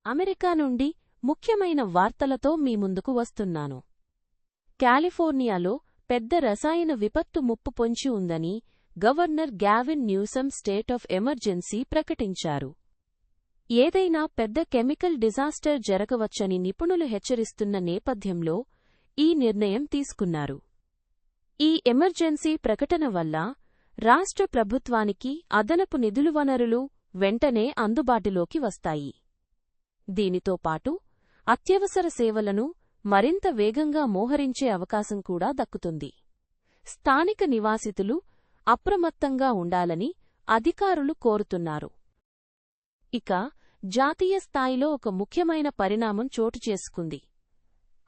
America నుండి ముఖ్యమైన వార్తలతో మీ ముందుకు వస్తున్నాను. కాలిఫోర్నియాలో పెద్ద రసాయన విపత్తు ముప్పు పొంచి ఉందని governor Gavin Newsom state of emergency ప్రకటించారు. ఏదైనా పెద్ద కెమికల్ డిజాస్టర్ జరగవచ్చని నిపుణులు హెచ్చరిస్తున్న నేపథ్యంలో ఈ నిర్ణయం తీసుకున్నారు. ఈ ఎమర్జెన్సీ ప్రకటన వల్ల రాష్ట్ర ప్రభుత్వానికి అదనపు నిధులు వనరులు వెంటనే అందుబాటులోకి వస్తాయి. దీనితో పాటు అత్యవసర సేవలను మరింత వేగంగా మోహరించే అవకాశం కూడా దక్కుతుంది. స్థానిక నివాసితులు అప్రమత్తంగా ఉండాలని అధికారులు కోరుతున్నారు. ఇక జాతీయ స్థాయిలో ఒక ముఖ్యమైన పరిణామం చోటుచేసుకుంది.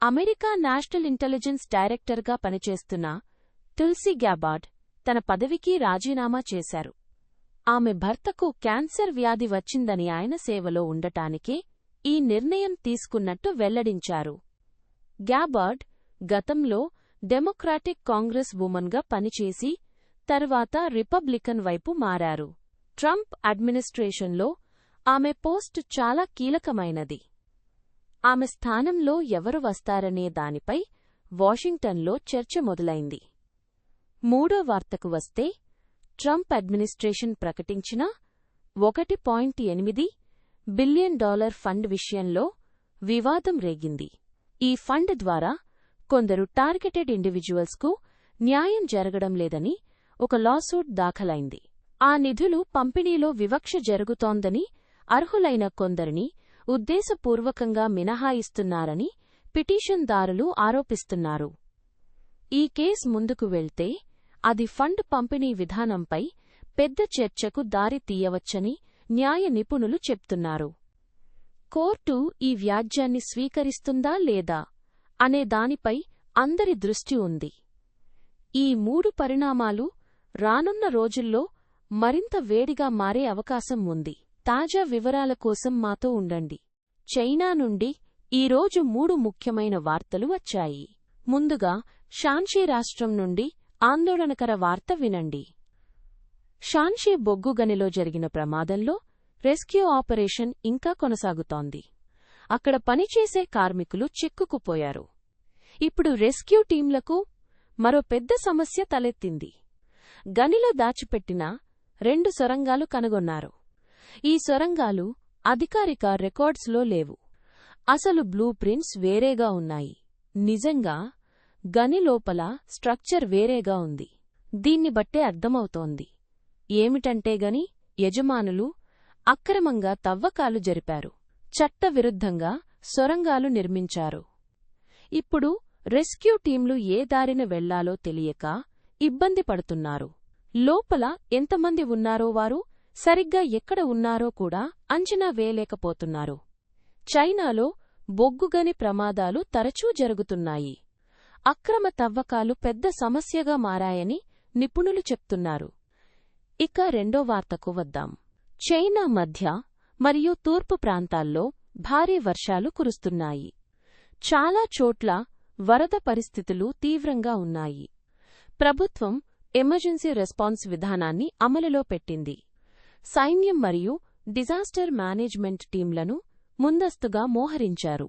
అమెరికా నేషనల్ ఇంటెలిజెన్స్ డైరెక్టర్గా పనిచేస్తున్న తుల్సీ గ్యాబార్డ్ తన పదవికి రాజీనామా చేశారు. ఆమె భర్తకు క్యాన్సర్ వ్యాధి వచ్చిందని ఆయన సేవలో ఉండటానికే ఈ నిర్ణయం తీసుకున్నట్టు వెల్లడించారు. గ్యాబార్డ్ గతంలో డెమోక్రాటిక్ కాంగ్రెస్ వుమన్గా పనిచేసి తర్వాత రిపబ్లికన్ వైపు మారారు. ట్రంప్ అడ్మినిస్ట్రేషన్లో ఆమె పోస్టు చాలా కీలకమైనది. ఆమె స్థానంలో ఎవరు వస్తారనే దానిపై వాషింగ్టన్లో చర్చ మొదలైంది. మూడో వార్తకు వస్తే, ట్రంప్ అడ్మినిస్ట్రేషన్ ప్రకటించిన $1.8 బిలియన్ ఫండ్ విషయంలో వివాదం రేగింది. ఈ ఫండ్ ద్వారా కొందరు టార్గెటెడ్ ఇండివిడ్యువల్స్కు న్యాయం జరగడం లేదని ఒక లాసూట్ దాఖలైంది. ఆ నిధులు పంపిణీలో వివక్ష జరుగుతోందని, అర్హులైన కొందరిని ఉద్దేశపూర్వకంగా మినహాయిస్తున్నారని పిటిషన్దారులు ఆరోపిస్తున్నారు. ఈ కేసు ముందుకు వెళ్తే అది ఫండ్ పంపిణీ విధానంపై పెద్ద చర్చకు దారి తీయవచ్చని న్యాయ నిపుణులు చెప్తున్నారు. కోర్టు ఈ వ్యాజ్యాన్ని స్వీకరిస్తుందా లేదా అనే దానిపై అందరి దృష్టి ఉంది. ఈ మూడు పరిణామాలు రానున్న రోజుల్లో మరింత వేడిగా మారే అవకాశం ఉంది. తాజా వివరాల కోసం మాతో ఉండండి. చైనా నుండి ఈరోజు 3 ముఖ్యమైన వార్తలు వచ్చాయి. ముందుగా షాన్షీ రాష్ట్రం నుండి ఆందోళనకర వార్త వినండి. షాన్షీ బొగ్గు గనిలో జరిగిన ప్రమాదంలో రెస్క్యూ ఆపరేషన్ ఇంకా కొనసాగుతోంది. అక్కడ పనిచేసే కార్మికులు చిక్కుకుపోయారు. ఇప్పుడు రెస్క్యూ టీంలకు మరో పెద్ద సమస్య తలెత్తింది. గనిలో దాచిపెట్టిన 2 సొరంగాలు కనుగొన్నారు. ఈ సొరంగాలు అధికారిక రికార్డ్స్లో లేవు. అసలు బ్లూ ప్రింట్స్ వేరేగా ఉన్నాయి. నిజంగా గని లోపల స్ట్రక్చర్ వేరేగా ఉంది. దీన్ని బట్టే అర్థమవుతోంది ఏమిటంటే గని యజమానులు అక్రమంగా తవ్వకాలు జరిపారు. చట్టవిరుద్ధంగా సొరంగాలు నిర్మించారు. ఇప్పుడు రెస్క్యూ టీంలు ఏ దారిన వెళ్లాలో తెలియక ఇబ్బంది పడుతున్నారు. లోపల ఎంతమంది ఉన్నారో, వారు సరిగ్గా ఎక్కడ ఉన్నారో కూడా అంచనా వేయలేకపోతున్నారు. చైనాలో బొగ్గుగని ప్రమాదాలు తరచూ జరుగుతున్నాయి. అక్రమ తవ్వకాలు పెద్ద సమస్యగా మారాయని నిపుణులు చెప్తున్నారు. ఇక రెండో వార్తకు వద్దాం. చైనా మధ్య మరియు తూర్పు ప్రాంతాల్లో భారీ వర్షాలు కురుస్తున్నాయి. చాలా చోట్ల వరద పరిస్థితులు తీవ్రంగా ఉన్నాయి. ప్రభుత్వం ఎమర్జెన్సీ రెస్పాన్స్ విధానాన్ని అమలులో పెట్టింది. సైన్యం మరియు డిజాస్టర్ మేనేజ్మెంట్ టీంలను ముందస్తుగా మోహరించారు.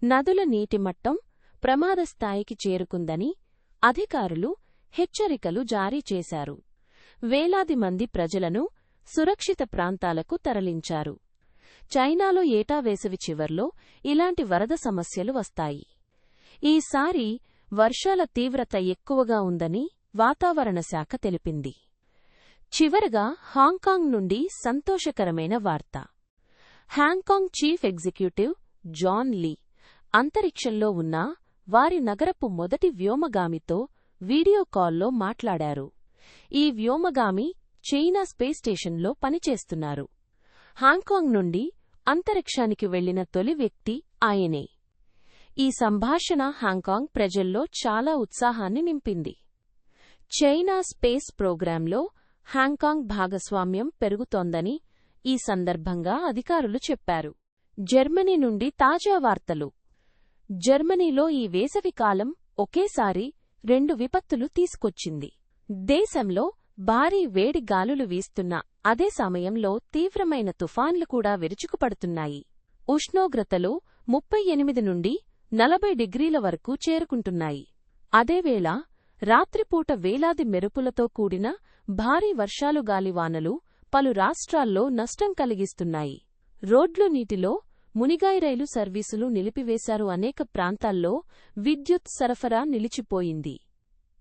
నదుల నీటిమట్టం ప్రమాద స్థాయికి చేరుకుందని అధికారులు హెచ్చరికలు జారీ చేశారు. వేలాది మంది ప్రజలను సురక్షిత ప్రాంతాలకు తరలించారు. చైనాలో ఏటా వేసవి చివర్లో ఇలాంటి వరద సమస్యలు వస్తాయి. ఈసారి వర్షాల తీవ్రత ఎక్కువగా ఉందని వాతావరణ శాఖ తెలిపింది. చివరగా హాంకాంగ్ నుండి సంతోషకరమైన వార్త. హాంకాంగ్ చీఫ్ ఎగ్జిక్యూటివ్ జాన్ లీ అంతరిక్షంలో ఉన్న వారి నగరపు మొదటి వ్యోమగామితో వీడియో కాల్లో మాట్లాడారు. ఈ వ్యోమగామి చైనా స్పేస్ స్టేషన్లో పనిచేస్తున్నారు. హాంకాంగ్ నుండి అంతరిక్షానికి వెళ్లిన తొలి వ్యక్తి ఆయనే. ఈ సంభాషణ హాంకాంగ్ ప్రజల్లో చాలా ఉత్సాహాన్ని నింపింది. చైనా స్పేస్ ప్రోగ్రాంలో హాంకాంగ్ భాగస్వామ్యం పెరుగుతోందని ఈ సందర్భంగా అధికారులు చెప్పారు. జర్మనీ నుండి తాజా వార్తలు. జర్మనీలో ఈ వేసవికాలం ఒకేసారి 2 విపత్తులు తీసుకొచ్చింది. దేశంలో భారీ వేడి గాలులు వీస్తున్న అదే సమయంలో తీవ్రమైన తుఫాన్లు కూడా విరుచుకుపడుతున్నాయి. ఉష్ణోగ్రతలో 38 నుండి 40 డిగ్రీల వరకు చేరుకుంటున్నాయి. అదేవేళ రాత్రిపూట వేలాది మెరుపులతో కూడిన భారీ వర్షాలు గాలివానలు పలు రాష్ట్రాల్లో నష్టం కలిగిస్తున్నాయి. రోడ్లు నీటిలో మునిగాయి. రైలు సర్వీసులు నిలిపివేశారు. అనేక ప్రాంతాల్లో విద్యుత్ సరఫరా నిలిచిపోయింది.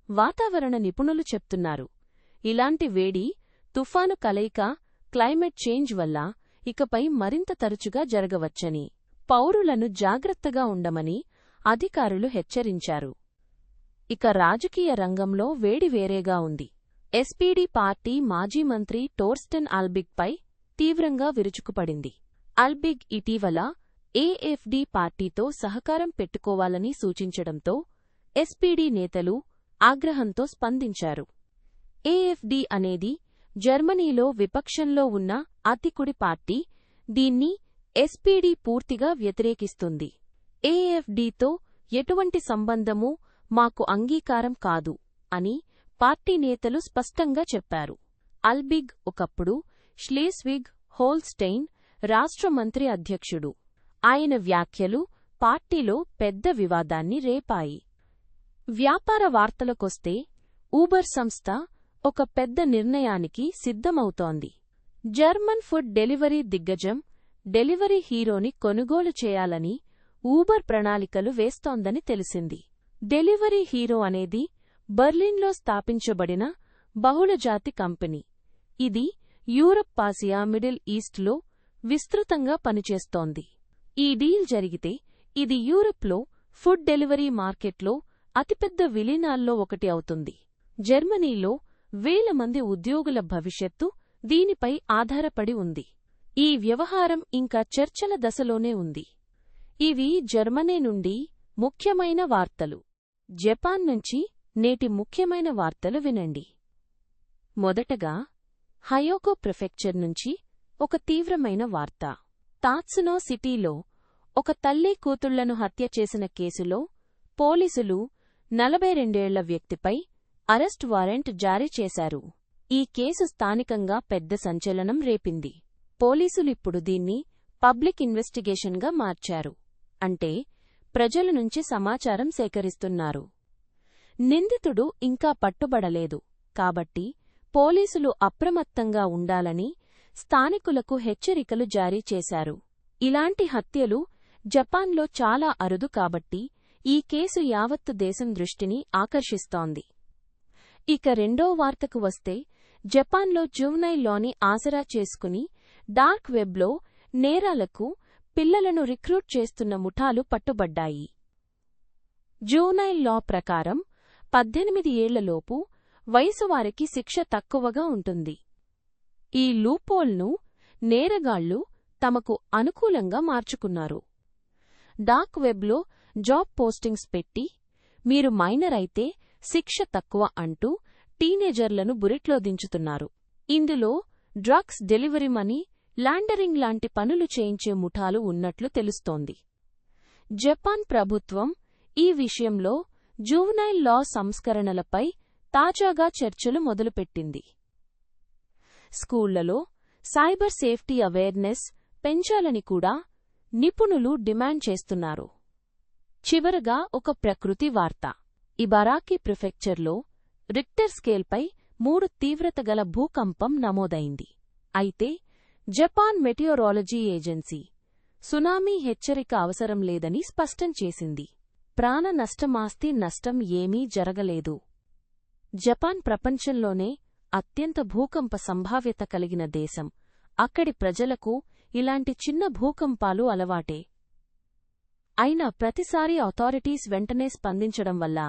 వాతావరణ నిపుణులు చెప్తున్నారు, ఇలాంటి వేడి తుఫాను కలయిక క్లైమేట్ చేంజ్ వల్ల ఇకపై మరింత తరచుగా జరగవచ్చని, పౌరులను జాగ్రత్తగా ఉండమని అధికారులు హెచ్చరించారు. ఇక రాజకీయ రంగంలో వేడి వేరేగా ఉంది. ఎస్పీడీ పార్టీ మాజీ మంత్రి టోర్స్టెన్ ఆల్బిగ్పై తీవ్రంగా విరుచుకుపడింది. ఆల్బిగ్ ఇటీవల ఏఎఫ్డీ పార్టీతో సహకారం పెట్టుకోవాలని సూచించడంతో ఎస్పీడీ నేతలు ఆగ్రహంతో స్పందించారు. ఏఎఫ్డీ అనేది జర్మనీలో విపక్షంలో ఉన్న అతికుడి పార్టీ. దీన్ని ఎస్పీడీ పూర్తిగా వ్యతిరేకిస్తుంది. ఏఎఫ్డీతో ఎటువంటి సంబంధమూ మాకు అంగీకారం కాదు అని పార్టీ నేతలు స్పష్టంగా చెప్పారు. ఆల్బిగ్ ఒకప్పుడు ష్లెస్విగ్ హోల్స్టెయిన్ రాష్ట్ర మంత్రి అధ్యక్షుడు. ఆయన వ్యాఖ్యలు పార్టీలో పెద్ద వివాదాన్ని రేపాయి. వ్యాపార వార్తలకొస్తే ఊబర్ సంస్థ ఒక పెద్ద నిర్ణయానికి సిద్ధమవుతోంది. జర్మన్ ఫుడ్ డెలివరీ దిగ్గజం డెలివరీ హీరోని కొనుగోలు చేయాలని ఊబర్ ప్రణాళికలు వేస్తోందని తెలిసింది. డెలివరీ హీరో అనేది బర్లిన్లో స్థాపించబడిన బహుళజాతి కంపెనీ. ఇది యూరప్, ఆసియా, మిడిల్ ఈస్ట్లో విస్తృతంగా పనిచేస్తోంది. ఈ డీల్ జరిగితే ఇది యూరప్లో ఫుడ్ డెలివరీ మార్కెట్లో అతిపెద్ద విలీనాల్లో ఒకటి అవుతుంది. జర్మనీలో వేల మంది ఉద్యోగుల భవిష్యత్తు దీనిపై ఆధారపడి ఉంది. ఈ వ్యవహారం ఇంకా చర్చల దశలోనే ఉంది. ఇవి జర్మనీ నుండి ముఖ్యమైన వార్తలు. జపాన్ నుంచి నేటి ముఖ్యమైన వార్తలు వినండి. మొదటగా హయోగో ప్రిఫెక్చర్ నుంచి ఒక తీవ్రమైన వార్త. తాత్సునో సిటీలో ఒక తల్లి కూతుళ్లను హత్య చేసిన కేసులో పోలీసులు 42 ఏళ్ల వ్యక్తిపై అరెస్ట్ వారెంట్ జారీ చేశారు. ఈ కేసు స్థానికంగా పెద్ద సంచలనం రేపింది. పోలీసులిప్పుడు దీన్ని పబ్లిక్ ఇన్వెస్టిగేషన్గా మార్చారు. అంటే ప్రజల నుంచి సమాచారం సేకరిస్తున్నారు. నిందితుడు ఇంకా పట్టుబడలేదు కాబట్టి పోలీసులు అప్రమత్తంగా ఉండాలని స్థానికులకు హెచ్చరికలు జారీ చేశారు. ఇలాంటి హత్యలు జపాన్లో చాలా అరుదు కాబట్టి ఈ కేసు యావత్తు దేశం దృష్టిని ఆకర్షిస్తోంది. ఇక రెండో వార్తకు వస్తే, జపాన్లో జువెనైల్ లాని ఆసరా చేసుకుని డార్క్ వెబ్లో నేరాలకు పిల్లలను రిక్రూట్ చేస్తున్న ముఠాలు పట్టుబడ్డాయి. జువెనైల్ లా ప్రకారం 18 ఏళ్లలోపు వయసువారికి శిక్ష తక్కువగా ఉంటుంది. ఈ లూపోల్ను నేరగాళ్లు తమకు అనుకూలంగా మార్చుకున్నారు. డార్క్ వెబ్లో జాబ్ పోస్టింగ్స్ పెట్టి మీరు మైనర్ అయితే శిక్ష తక్కువ అంటూ టీనేజర్లను బురిట్లో దించుతున్నారు. ఇందులో డ్రగ్స్ డెలివరీ, మనీ లాండరింగ్ లాంటి పనులు చేయించే ముఠాలు ఉన్నట్లు తెలుస్తోంది. జపాన్ ప్రభుత్వం ఈ విషయంలో జువెనైల్ లా సంస్కరణలపై తాజాగా చర్చలు మొదలుపెట్టింది. స్కూళ్లలో సైబర్ సేఫ్టీ అవేర్నెస్ పెంచాలని కూడా నిపుణులు డిమాండ్ చేస్తున్నారు. చివరగా ఒక ప్రకృతి వార్త. ఇబారాకి ప్రిఫెక్చర్లో రిక్టర్ స్కేల్పై 3 తీవ్రత గల భూకంపం నమోదైంది. అయితే జపాన్ మెటియోరాలజీ ఏజెన్సీ సునామీ హెచ్చరిక అవసరం లేదని స్పష్టం చేసింది. ప్రాణ నష్టమాస్తి నష్టం ఏమీ జరగలేదు. జపాన్ ప్రపంచంలోనే అత్యంత భూకంప సంభావ్యత కలిగిన దేశం. అక్కడి ప్రజలకు ఇలాంటి చిన్న భూకంపాలు అలవాటే. అయినా ప్రతిసారీ అథారిటీస్ వెంటనే స్పందించడం వల్ల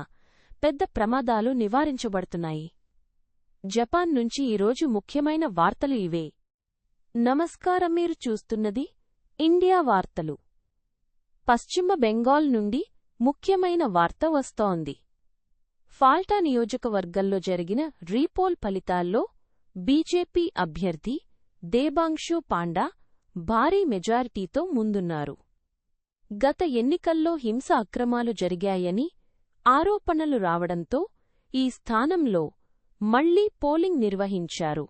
పెద్ద ప్రమాదాలు నివారించబడుతున్నాయి. జపాన్ నుంచి ఈరోజు ముఖ్యమైన వార్తలు ఇవే. నమస్కారం, మీరు చూస్తున్నది ఇండియా వార్తలు. పశ్చిమ బెంగాల్ నుండి ముఖ్యమైన వార్త వస్తోంది. ఫాల్టా నియోజకవర్గంలో జరిగిన రీపోల్ ఫలితాల్లో బీజేపీ అభ్యర్థి దేబాంశు పాండా భారీ మెజారిటీతో ముందున్నారు. గత ఎన్నికల్లో హింస అక్రమాలు జరిగాయని ఆరోపణలు రావడంతో ఈ స్థానంలో మళ్లీ పోలింగ్ నిర్వహించారు.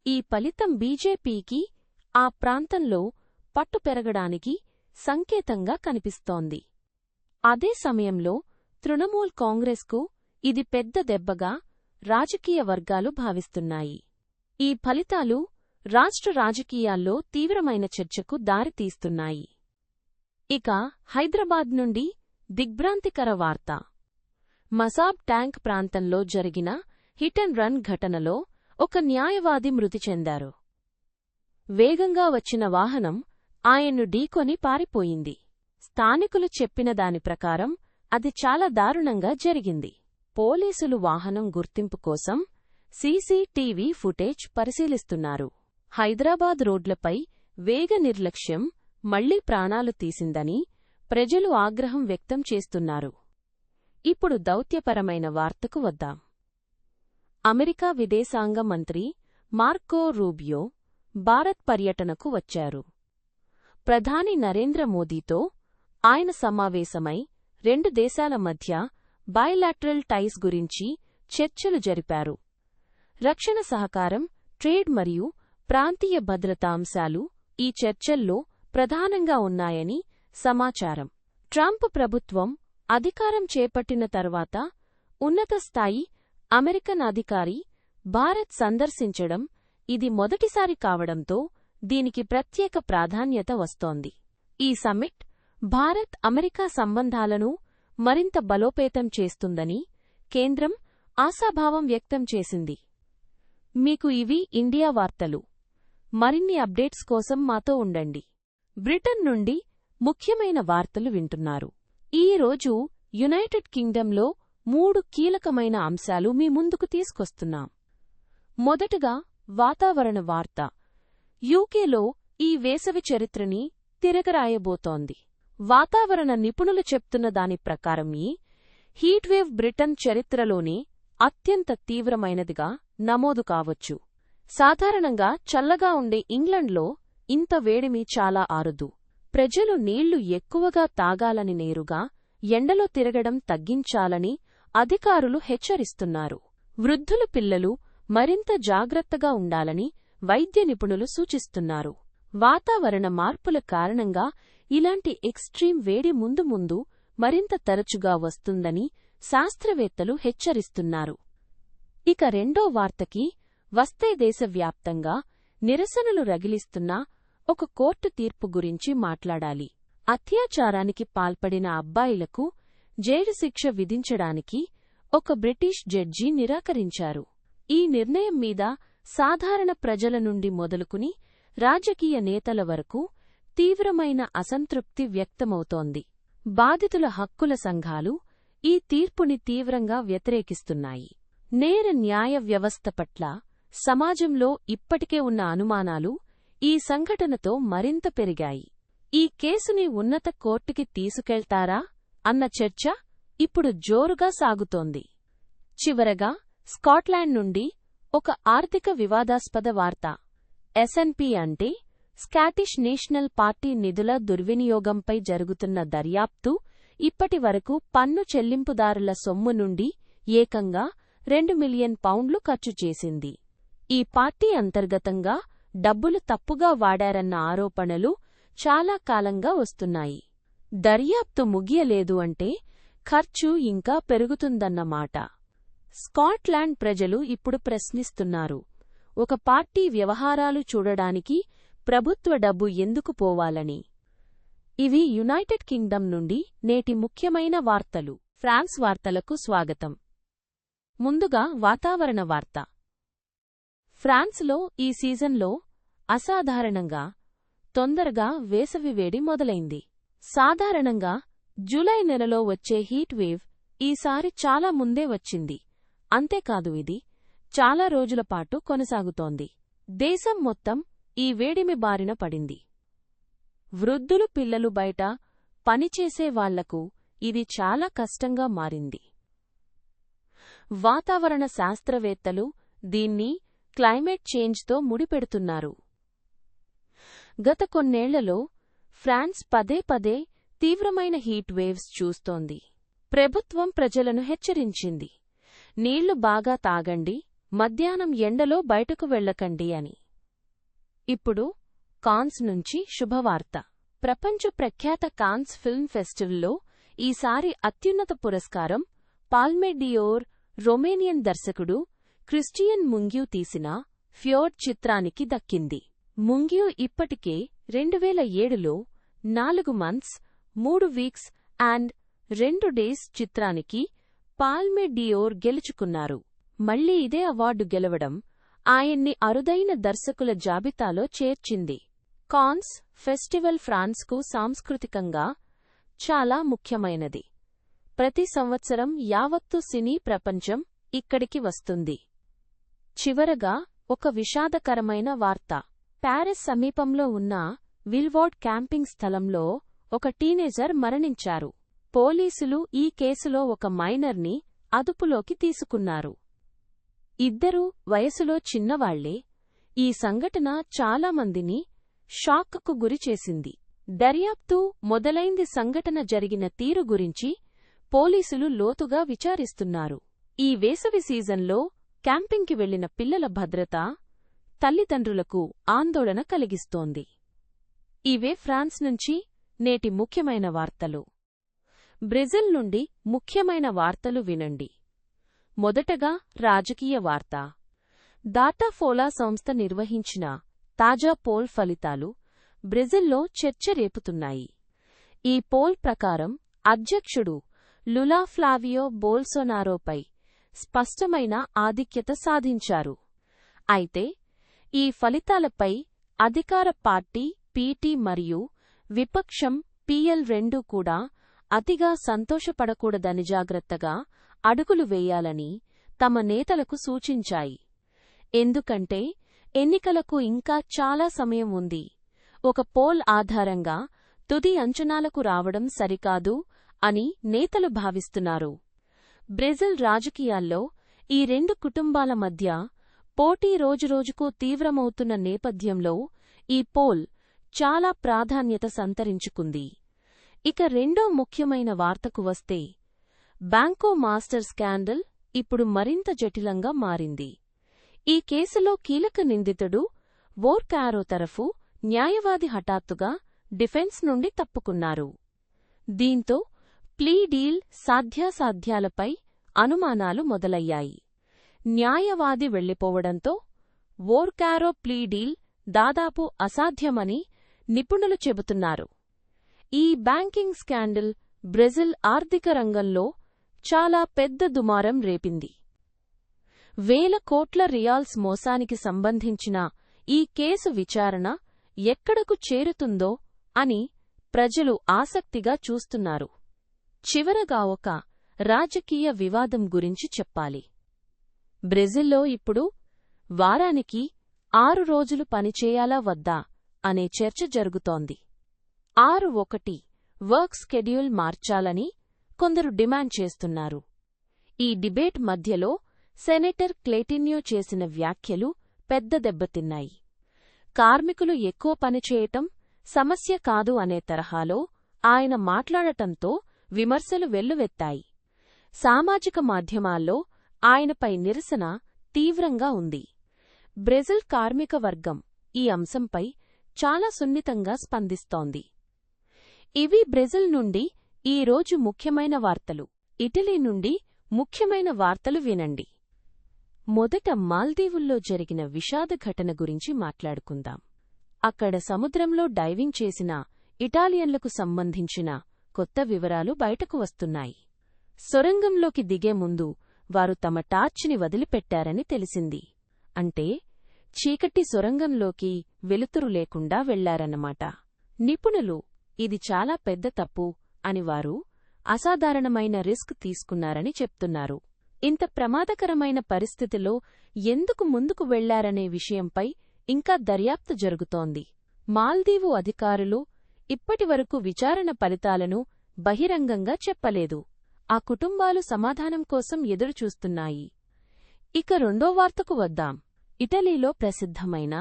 ఈ ఫలితం బీజేపీకి ఆ ప్రాంతంలో పట్టు పెరగడానికి సంకేతంగా కనిపిస్తోంది. అదే సమయంలో తృణమూల్ కాంగ్రెస్కు ఇది పెద్ద దెబ్బగా రాజకీయ వర్గాలు భావిస్తున్నాయి. ఈ ఫలితాలు రాష్ట్ర రాజకీయాల్లో తీవ్రమైన చర్చకు దారితీస్తున్నాయి. ఇక హైదరాబాద్ నుండి దిగ్భ్రాంతికర వార్త. మసాబ్ ట్యాంక్ ప్రాంతంలో జరిగిన హిట్ అండ్ రన్ ఘటనలో ఒక న్యాయవాది మృతి చెందారు. వేగంగా వచ్చిన వాహనం ఆయన్ను ఢీకొని పారిపోయింది. స్థానికులు చెప్పిన దాని ప్రకారం అది చాలా దారుణంగా జరిగింది. పోలీసులు వాహనం గుర్తింపు కోసం సీసీటీవీ ఫుటేజ్ పరిశీలిస్తున్నారు. హైదరాబాద్ రోడ్లపై వేగ నిర్లక్ష్యం మళ్లీ ప్రాణాలు తీసిందని ప్రజలు ఆగ్రహం వ్యక్తం చేస్తున్నారు. ఇప్పుడు దౌత్యపరమైన వార్తకు వద్దాం. అమెరికా విదేశాంగ మంత్రి మార్కో రూబియో భారత్ పర్యటనకు వచ్చారు. ప్రధాని నరేంద్ర మోదీతో ఆయన సమావేశమై 2 దేశాల మధ్య బైలాటరల్ టైస్ గురించి చర్చలు జరిపారు. రక్షణ సహకారం, ట్రేడ్ మరియు ప్రాంతీయ భద్రతా అంశాలు ఈ చర్చల్లో ప్రధానంగా ఉన్నాయని సమాచారం. ట్రంప్ ప్రభుత్వం అధికారం చేపట్టిన తర్వాత ఉన్నతస్థాయి అమెరికన్ అధికారి భారత్ సందర్శించడం ఇది మొదటిసారి కావడంతో దీనికి ప్రత్యేక ప్రాధాన్యత వస్తోంది. ఈ సమ్మిట్ భారత్ అమెరికా సంబంధాలను మరింత బలోపేతం చేస్తుందని కేంద్రం ఆశాభావం వ్యక్తం చేసింది. మీకు ఇవి ఇండియా వార్తలు. మరిన్ని అప్డేట్స్ కోసం మాతో ఉండండి. బ్రిటన్ నుండి ముఖ్యమైన వార్తలు వింటున్నారు. ఈ రోజు యునైటెడ్ కింగ్డమ్లో 3 కీలకమైన అంశాలు మీ ముందుకు తీసుకొస్తున్నాం. మొదటగా వాతావరణ వార్త. యూకేలో ఈ వేసవి చరిత్రని తిరగరాయబోతోంది. వాతావరణ నిపుణులు చెప్తున్న దాని ప్రకారం ఈ హీట్వేవ్ బ్రిటన్ చరిత్రలోనే అత్యంత తీవ్రమైనదిగా నమోదు కావచ్చు. సాధారణంగా చల్లగా ఉండే ఇంగ్లండ్లో ఇంత వేడిమి చాలా అరుదు. ప్రజలు నీళ్లు ఎక్కువగా తాగాలని, నేరుగా ఎండలో తిరగడం తగ్గించాలని అధికారులు హెచ్చరిస్తున్నారు. వృద్ధులు, పిల్లలు మరింత జాగ్రత్తగా ఉండాలని వైద్య నిపుణులు సూచిస్తున్నారు. వాతావరణ మార్పుల కారణంగా ఇలాంటి ఎక్స్ట్రీమ్ వేడి ముందు మరింత తరచుగా వస్తుందని శాస్త్రవేత్తలు హెచ్చరిస్తున్నారు. ఇక రెండో వార్తకి వస్తే దేశవ్యాప్తంగా నిరసనలు రగిలిస్తున్న ఒక కోర్టు తీర్పు గురించి మాట్లాడాలి. అత్యాచారానికి పాల్పడిన అబ్బాయిలకు జైలు శిక్ష విధించడానికి ఒక బ్రిటిష్ జడ్జి నిరాకరించారు. ఈ నిర్ణయం మీద సాధారణ ప్రజల నుండి మొదలుకుని రాజకీయ నేతల వరకు తీవ్రమైన అసంతృప్తి వ్యక్తమవుతోంది. బాధితుల హక్కుల సంఘాలు ఈ తీర్పుని తీవ్రంగా వ్యతిరేకిస్తున్నాయి. నేర న్యాయ వ్యవస్థ పట్ల సమాజంలో ఇప్పటికే ఉన్న అనుమానాలు ఈ సంఘటనతో మరింత పెరిగాయి. ఈ కేసుని ఉన్నత కోర్టుకి తీసుకెళ్తారా అన్న చర్చ ఇప్పుడు జోరుగా సాగుతోంది. చివరగా స్కాట్లాండ్ నుండి ఒక ఆర్థిక వివాదాస్పద వార్త. ఎస్ఎన్పి అంటే స్కాటిష్ నేషనల్ పార్టీ నిధుల దుర్వినియోగంపై జరుగుతున్న దర్యాప్తు ఇప్పటి వరకు పన్ను చెల్లింపుదారుల సొమ్ము నుండి ఏకంగా £2 మిలియన్ ఖర్చు చేసింది. ఈ పార్టీ అంతర్గతంగా డబ్బులు తప్పుగా వాడారన్న ఆరోపణలు చాలా కాలంగా వస్తున్నాయి. దర్యాప్తు ముగియలేదు అంటే ఖర్చు ఇంకా పెరుగుతుందన్నమాట. స్కాట్లాండ్ ప్రజలు ఇప్పుడు ప్రశ్నిస్తున్నారు, ఒక పార్టీ వ్యవహారాలు చూడడానికి ప్రభుత్వ డబ్బు ఎందుకు పోవాలని. ఇవి యునైటెడ్ కింగ్డమ్ నుండి నేటి ముఖ్యమైన వార్తలు. ఫ్రాన్స్ వార్తలకు స్వాగతం. ముందుగా వాతావరణ వార్త. ఫ్రాన్స్లో ఈ సీజన్లో అసాధారణంగా తొందరగా వేసవి వేడి మొదలైంది. సాధారణంగా జూలై నెలలో వచ్చే హీట్ వేవ్ ఈసారి చాలా ముందే వచ్చింది. అంతేకాదు, ఇది చాలా రోజుల పాటు కొనసాగుతోంది. దేశం మొత్తం ఈ వేడిమి బారిన పడింది. వృద్ధులు, పిల్లలు, బయట పనిచేసే వాళ్లకు ఇది చాలా కష్టంగా మారింది. వాతావరణ శాస్త్రవేత్తలు దీన్ని క్లైమేట్ చేంజ్తో ముడిపెడుతున్నారు. గత కొన్నేళ్లలో ఫ్రాన్స్ పదే తీవ్రమైన హీట్ వేవ్స్ చూస్తోంది. ప్రభుత్వం ప్రజలను హెచ్చరించింది, నీళ్లు బాగా తాగండి, మధ్యాహ్నం ఎండలో బయటకు వెళ్లకండి అని. ఇప్పుడు కాన్స్ నుంచి శుభవార్త. ప్రపంచ ప్రఖ్యాత కాన్స్ ఫిల్మ్ ఫెస్టివల్లో ఈసారి అత్యున్నత పురస్కారం పాల్మే డియోర్ రొమేనియన్ దర్శకుడు క్రిస్టియన్ ముంగ్యూ తీసిన ఫ్యోర్డ్ చిత్రానికి దక్కింది. ముంగ్యూ ఇప్పటికే 2007లో 4 మంత్స్ 3 వీక్స్ అండ్ 2 డేస్ చిత్రానికి పాల్మే డియోర్ గెలుచుకున్నారు. మళ్లీ ఇదే అవార్డు గెలవడం ఆయన్ని అరుదైన దర్శకుల జాబితాలో చేర్చింది. కాన్స్ ఫెస్టివల్ ఫ్రాన్స్కు సాంస్కృతికంగా చాలా ముఖ్యమైనది. ప్రతి సంవత్సరం యావత్తు సినీ ప్రపంచం ఇక్కడికి వస్తుంది. చివరగా ఒక విషాదకరమైన వార్త. ప్యారిస్ సమీపంలో ఉన్న విల్వార్డ్ క్యాంపింగ్ స్థలంలో ఒక టీనేజర్ మరణించారు. పోలీసులు ఈ కేసులో ఒక మైనర్ని అదుపులోకి తీసుకున్నారు. ఇద్దరూ వయసులో చిన్నవాళ్లే. ఈ సంఘటన చాలామందిని షాక్కు గురిచేసింది. దర్యాప్తు మొదలైంది. సంఘటన జరిగిన తీరు గురించి పోలీసులు లోతుగా విచారిస్తున్నారు. ఈ వేసవి సీజన్లో క్యాంపింగ్కి వెళ్లిన పిల్లల భద్రత తల్లిదండ్రులకు ఆందోళన కలిగిస్తోంది. ఇవే ఫ్రాన్స్ నుంచి నేటి ముఖ్యమైన వార్తలు. బ్రెజిల్ నుండి ముఖ్యమైన వార్తలు వినండి. మొదటగా రాజకీయ వార్త. దాటాఫోలా సంస్థ నిర్వహించిన తాజా పోల్ ఫలితాలు బ్రెజిల్లో చర్చ రేపుతున్నాయి. ఈ పోల్ ప్రకారం అధ్యక్షుడు లులా ఫ్లావియో బోల్సోనారోపై స్పష్టమైన ఆధిక్యత సాధించారు. అయితే ఈ ఫలితాలపై అధికార పార్టీ పీటీ మరియు విపక్షం పీఎల్ రెండూ కూడా అతిగా సంతోషపడకూడదని జాగ్రత్తగా అడుగులు వేయాలని తమ నేతలకు సూచించాయి. ఎందుకంటే ఎన్నికలకు ఇంకా చాలా సమయం ఉంది. ఒక పోల్ ఆధారంగా తుది అంచనాలకు రావడం సరికాదు అని నేతలు భావిస్తున్నారు. బ్రెజిల్ రాజకీయాల్లో ఈ రెండు కుటుంబాల మధ్య పోటీ రోజురోజుకూ తీవ్రమవుతున్న నేపథ్యంలో ఈ పోల్ చాలా ప్రాధాన్యత సంతరించుకుంది. ఇక రెండో ముఖ్యమైన వార్తకు వస్తే, బ్యాంకో మాస్టర్ స్కాండల్ ఇప్పుడు మరింత జటిలంగా మారింది. ఈ కేసులో కీలక నిందితుడు వోర్కారో తరఫు న్యాయవాది హఠాత్తుగా డిఫెన్స్ నుండి తప్పుకున్నారు. దీంతో ప్లీ డీల్ సాధ్యాసాధ్యాలపై అనుమానాలు మొదలయ్యాయి. న్యాయవాది వెళ్లిపోవడంతో వోర్కారో ప్లీ డీల్ దాదాపు అసాధ్యమని నిపుణులు చెబుతున్నారు. ఈ బ్యాంకింగ్ స్కాండల్ బ్రెజిల్ ఆర్థిక రంగంలో చాలా పెద్ద దుమారం రేపింది. వేల కోట్ల రియాల్స్ మోసానికి సంబంధించిన ఈ కేసు విచారణ ఎక్కడకు చేరుతుందో అని ప్రజలు ఆసక్తిగా చూస్తున్నారు. చివరగా ఒక రాజకీయ వివాదం గురించి చెప్పాలి. బ్రెజిల్లో ఇప్పుడు వారానికి 6 రోజులు పనిచేయాలా వద్దా అనే చర్చ జరుగుతోంది. 6-1 వర్క్ స్కెడ్యూల్ మార్చాలని కొందరు డిమాండ్ చేస్తున్నారు. ఈ డిబేట్ మధ్యలో సెనేటర్ క్లెటిన్యో చేసిన వ్యాఖ్యలు పెద్ద దెబ్బతిన్నాయి. కార్మికులు ఎక్కువ పనిచేయటం సమస్య కాదు అనే తరహాలో ఆయన మాట్లాడటంతో విమర్శలు వెల్లువెత్తాయి. సామాజిక మాధ్యమాల్లో ఆయనపై నిరసన తీవ్రంగా ఉంది. బ్రెజిల్ కార్మిక వర్గం ఈ అంశంపై చాలా సున్నితంగా స్పందిస్తోంది. ఇవి బ్రెజిల్ నుండి ఈ రోజు ముఖ్యమైన వార్తలు. ఇటలీ నుండి ముఖ్యమైన వార్తలు వినండి. మొదట మాల్దీవుల్లో జరిగిన విషాద ఘటన గురించి మాట్లాడుకుందాం. అక్కడ సముద్రంలో డైవింగ్ చేసిన ఇటాలియన్లకు సంబంధించిన కొత్త వివరాలు బయటకు వస్తున్నాయి. సొరంగంలోకి దిగే ముందు వారు తమ టార్చిని వదిలిపెట్టారని తెలిసింది. అంటే చీకటి సొరంగంలోకి వెలుతురు లేకుండా వెళ్లారన్నమాట. నిపుణులు ఇది చాలా పెద్ద తప్పు అని వారు అసాధారణమైన రిస్క్ తీసుకున్నారని చెప్తున్నారు. ఇంత ప్రమాదకరమైన పరిస్థితిలో ఎందుకు ముందుకు వెళ్లారనే విషయంపై ఇంకా దర్యాప్తు జరుగుతోంది. మాల్దీవు అధికారులు ఇప్పటివరకు విచారణ ఫలితాలను బహిరంగంగా చెప్పలేదు. ఆ కుటుంబాలు సమాధానం కోసం ఎదురుచూస్తున్నాయి. ఇక రెండో వార్తకు వద్దాం. ఇటలీలో ప్రసిద్ధమైన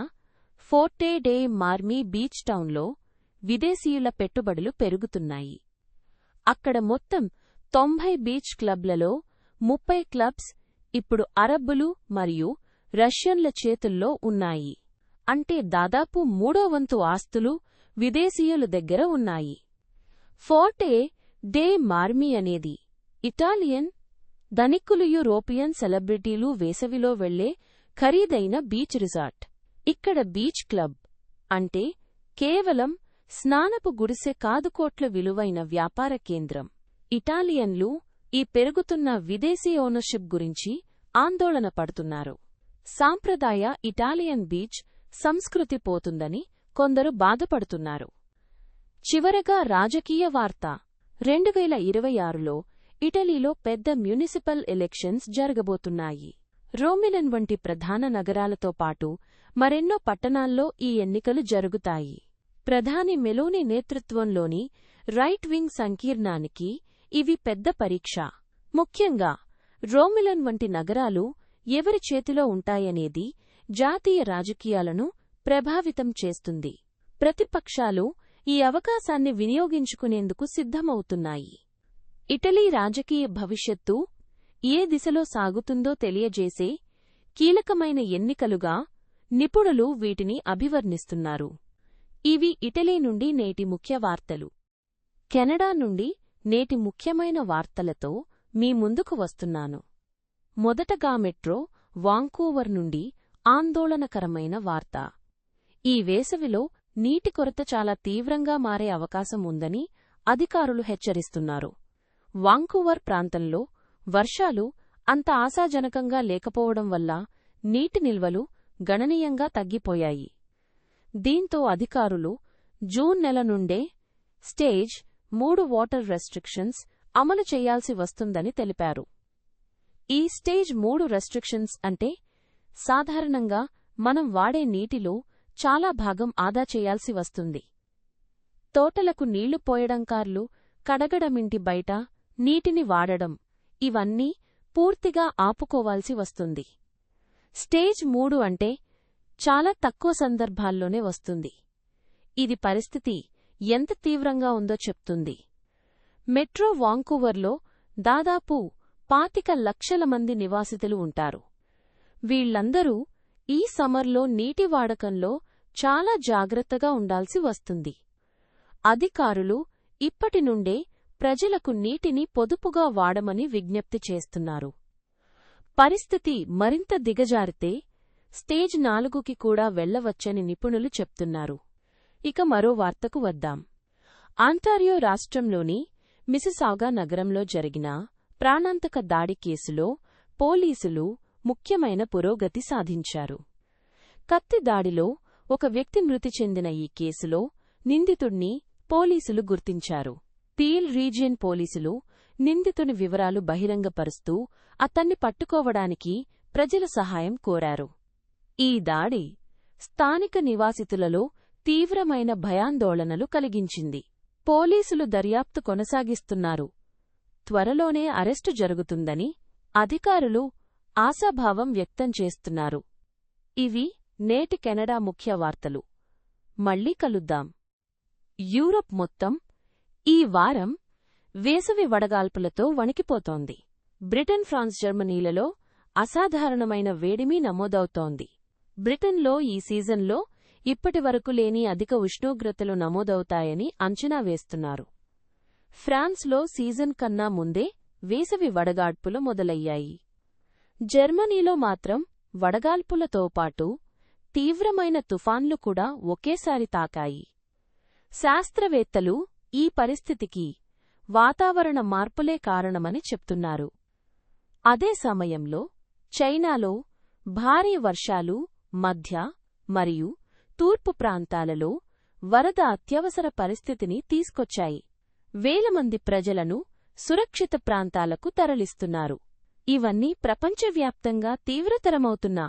ఫోర్టే డే మార్మీ బీచ్ టౌన్లో విదేశీయుల పెట్టుబడులు పెరుగుతున్నాయి. అక్కడ మొత్తం 90 బీచ్ క్లబ్లలో 30 క్లబ్స్ ఇప్పుడు అరబ్బులు మరియు రష్యన్ల చేతుల్లో ఉన్నాయి. అంటే దాదాపు 3/4 ఆస్తులు విదేశీయుల దగ్గర ఉన్నాయి. ఫోర్టే డే మార్మీ అనేది ఇటాలియన్ ధనికులు యూరోపియన్ సెలబ్రిటీలు వేసవిలో వెళ్లే ఖరీదైన బీచ్ రిసార్ట్. ఇక్కడ బీచ్ క్లబ్ అంటే కేవలం స్నానపు గుడిసె కాదు, కోట్ల విలువైన వ్యాపార కేంద్రం. ఇటాలియన్లు ఈ పెరుగుతున్న విదేశీ ఓనర్షిప్ గురించి ఆందోళన పడుతున్నారు. సాంప్రదాయ ఇటాలియన్ బీచ్ సంస్కృతి పోతుందని కొందరు బాధపడుతున్నారు. చివరగా రాజకీయ వార్త. 2026లో ఇటలీలో పెద్ద మ్యునిసిపల్ ఎలక్షన్స్ జరగబోతున్నాయి. రోమిలన్ వంటి ప్రధాన నగరాలతో పాటు మరెన్నో పట్టణాల్లో ఈ ఎన్నికలు జరుగుతాయి. ప్రధాని మెలోని నేతృత్వంలోని రైట్ వింగ్ సంకీర్ణానికి ఇవి పెద్ద పరీక్ష. ముఖ్యంగా రోమిలన్ వంటి నగరాలు ఎవరి చేతిలో ఉంటాయనేది జాతీయ రాజకీయాలను ప్రభావితం చేస్తుంది. ప్రతిపక్షాలు ఈ అవకాశాన్ని వినియోగించుకునేందుకు సిద్ధమవుతున్నాయి. ఇటలీ రాజకీయ భవిష్యత్తు ఏ దిశలో సాగుతుందో తెలియజేసే కీలకమైన ఎన్నికలుగా నిపుణులు వీటిని అభివర్ణిస్తున్నారు. ఇవి ఇటలీ నుండి నేటి ముఖ్య వార్తలు. కెనడా నుండి నేటి ముఖ్యమైన వార్తలతో మీ ముందుకు వస్తున్నాను. మొదటగా మెట్రో వాంకూవర్ నుండి ఆందోళనకరమైన వార్త. ఈ వేసవిలో నీటి కొరత చాలా తీవ్రంగా మారే అవకాశం ఉందని అధికారులు హెచ్చరిస్తున్నారు. వాంకూవర్ ప్రాంతంలో వర్షాలు అంత ఆశాజనకంగా లేకపోవడం వల్ల నీటి నిల్వలు గణనీయంగా తగ్గిపోయాయి. దీంతో అధికారులు జూన్ నెల నుండే స్టేజ్ 3 వాటర్ రెస్ట్రిక్షన్స్ అమలు చేయాల్సి వస్తుందని తెలిపారు. ఈ స్టేజ్ 3 రెస్ట్రిక్షన్స్ అంటే సాధారణంగా మనం వాడే నీటిలో చాలా భాగం ఆదా చేయాల్సి వస్తుంది. తోటలకు నీళ్లు పోయడం, కార్లు కడగడమింటి బయట నీటిని వాడడం, ఇవన్నీ పూర్తిగా ఆపుకోవాల్సి వస్తుంది. స్టేజ్ 3 అంటే చాలా తక్కువ సందర్భాల్లోనే వస్తుంది. ఇది పరిస్థితి ఎంత తీవ్రంగా ఉందో చెప్తుంది. మెట్రో వాంకూవర్లో దాదాపు 25 లక్షల మంది నివాసితులు ఉంటారు. వీళ్లందరూ ఈ సమ్మర్లో నీటి వాడకంలో చాలా జాగ్రత్తగా ఉండాల్సి వస్తుంది. అధికారులు ఇప్పటి నుండే ప్రజలకు నీటిని పొదుపుగా వాడమని విజ్ఞప్తి చేస్తున్నారు. పరిస్థితి మరింత దిగజారితే స్టేజ్ 4కి కూడా వెళ్లవచ్చని నిపుణులు చెప్తున్నారు. ఇక మరో వార్తకు వద్దాం. ఆంటారియో రాష్ట్రంలోని మిసిసాగా నగరంలో జరిగిన ప్రాణాంతక దాడి కేసులో పోలీసులు ముఖ్యమైన పురోగతి సాధించారు. కత్తి దాడిలో ఒక వ్యక్తి మృతి చెందిన ఈ కేసులో నిందితుణ్ణి పోలీసులు గుర్తించారు. పీల్ రీజియన్ పోలీసులు నిందితుని వివరాలు బహిరంగపరుస్తూ అతన్ని పట్టుకోవడానికి ప్రజల సహాయం కోరారు. ఈ దాడి స్థానిక నివాసితులలో తీవ్రమైన భయాందోళనలు కలిగించింది. పోలీసులు దర్యాప్తు కొనసాగిస్తున్నారు. త్వరలోనే అరెస్టు జరుగుతుందని అధికారులు ఆశాభావం వ్యక్తం చేస్తున్నారు. ఇవి నేటి కెనడా ముఖ్య వార్తలు. మళ్ళీ కలుద్దాం. యూరప్ మొత్తం ఈ వారం వేసవి వడగాల్పులతో వణికిపోతోంది. బ్రిటన్, ఫ్రాన్స్, జర్మనీలలో అసాధారణమైన వేడిమి నమోదవుతోంది. బ్రిటన్లో ఈ సీజన్లో ఇప్పటివరకు లేని అధిక ఉష్ణోగ్రతలు నమోదవుతాయని అంచనా వేస్తున్నారు. ఫ్రాన్స్లో సీజన్ కన్నా ముందే వేసవి వడగాడ్పులు మొదలయ్యాయి. జర్మనీలో మాత్రం వడగాల్పులతో పాటు తీవ్రమైన తుఫాన్లు కూడా ఒకేసారి తాకాయి. శాస్త్రవేత్తలు ఈ పరిస్థితికి వాతావరణ మార్పులే కారణమని చెప్తున్నారు. అదే సమయంలో చైనాలో భారీ వర్షాలు మధ్య మరియు తూర్పు ప్రాంతాలలో వరద అత్యవసర పరిస్థితిని తీసుకొచ్చాయి. వేల మంది ప్రజలను సురక్షిత ప్రాంతాలకు తరలిస్తున్నారు. ఇవన్నీ ప్రపంచవ్యాప్తంగా తీవ్రతరమవుతున్న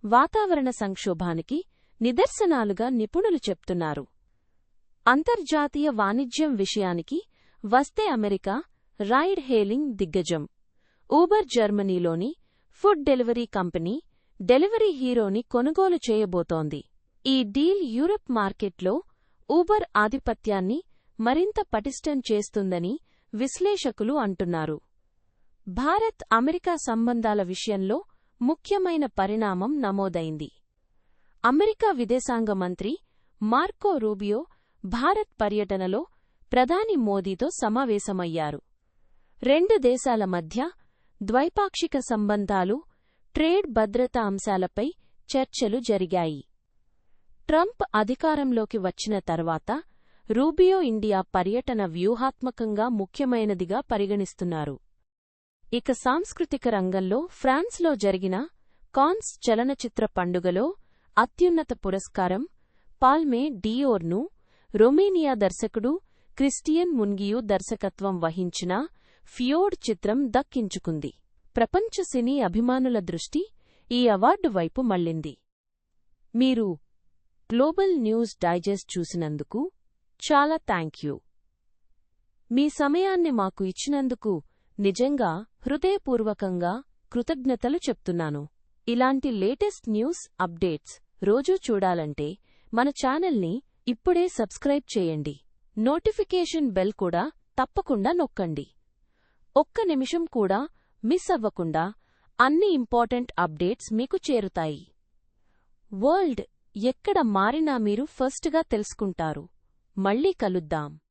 వాతావరణ సంక్షోభానికి నిదర్శనాలుగా నిపుణులు చెప్తున్నారు. అంతర్జాతీయ వాణిజ్యం విషయానికి వస్తే అమెరికా రైడ్ హేలింగ్ దిగ్గజం ఊబర్ జర్మనీలోని ఫుడ్ డెలివరీ కంపెనీ డెలివరీ హీరోని కొనుగోలు చేయబోతోంది. ఈ డీల్ యూరప్ మార్కెట్లో ఊబర్ ఆధిపత్యాన్ని మరింత పటిష్టం చేస్తుందని విశ్లేషకులు అంటున్నారు. భారత్ అమెరికా సంబంధాల విషయంలో ముఖ్యమైన పరిణామం నమోదైంది. అమెరికా విదేశాంగ మంత్రి మార్కో రూబియో భారత్ పర్యటనలో ప్రధాని మోదీతో సమావేశమయ్యారు. రెండు దేశాల మధ్య ద్వైపాక్షిక సంబంధాలు, ట్రేడ్ భద్రతా అంశాలపై చర్చలు జరిగాయి. ట్రంప్ అధికారంలోకి వచ్చిన తర్వాత రూబియో ఇండియా పర్యటన వ్యూహాత్మకంగా ముఖ్యమైనదిగా పరిగణిస్తున్నారు. ఇక సాంస్కృతిక రంగంలో ఫ్రాన్స్లో జరిగిన కాన్స్ చలనచిత్ర పండుగలో అత్యున్నత పురస్కారం పాల్మే డియోర్ను రొమేనియా దర్శకుడు క్రిస్టియన్ మున్గియు దర్శకత్వం వహించిన ఫియోడ్ చిత్రం దక్కించుకుంది. ప్రపంచ సినీ అభిమానుల దృష్టి ఈ అవార్డు వైపు మళ్లింది. మీరు గ్లోబల్ న్యూస్ డైజెస్ట్ చూసినందుకు చాలా థాంక్యూ. మీ సమయాన్ని మాకు ఇచ్చినందుకు నిజంగా హృదయపూర్వకంగా కృతజ్ఞతలు చెప్తున్నాను. ఇలాంటి లేటెస్ట్ న్యూస్ అప్డేట్స్ రోజూ చూడాలంటే మన ఛానల్ని ఇప్పుడే సబ్స్క్రైబ్ చేయండి. నోటిఫికేషన్ బెల్ కూడా తప్పకుండా నొక్కండి. ఒక్క నిమిషం కూడా మిస్ అవ్వకుండా అన్ని ఇంపార్టెంట్ అప్డేట్స్ మీకు చేరుతాయి. వరల్డ్ ఎక్కడ మారినా మీరు ఫస్ట్గా తెలుసుకుంటారు. మళ్ళీ కలుద్దాం.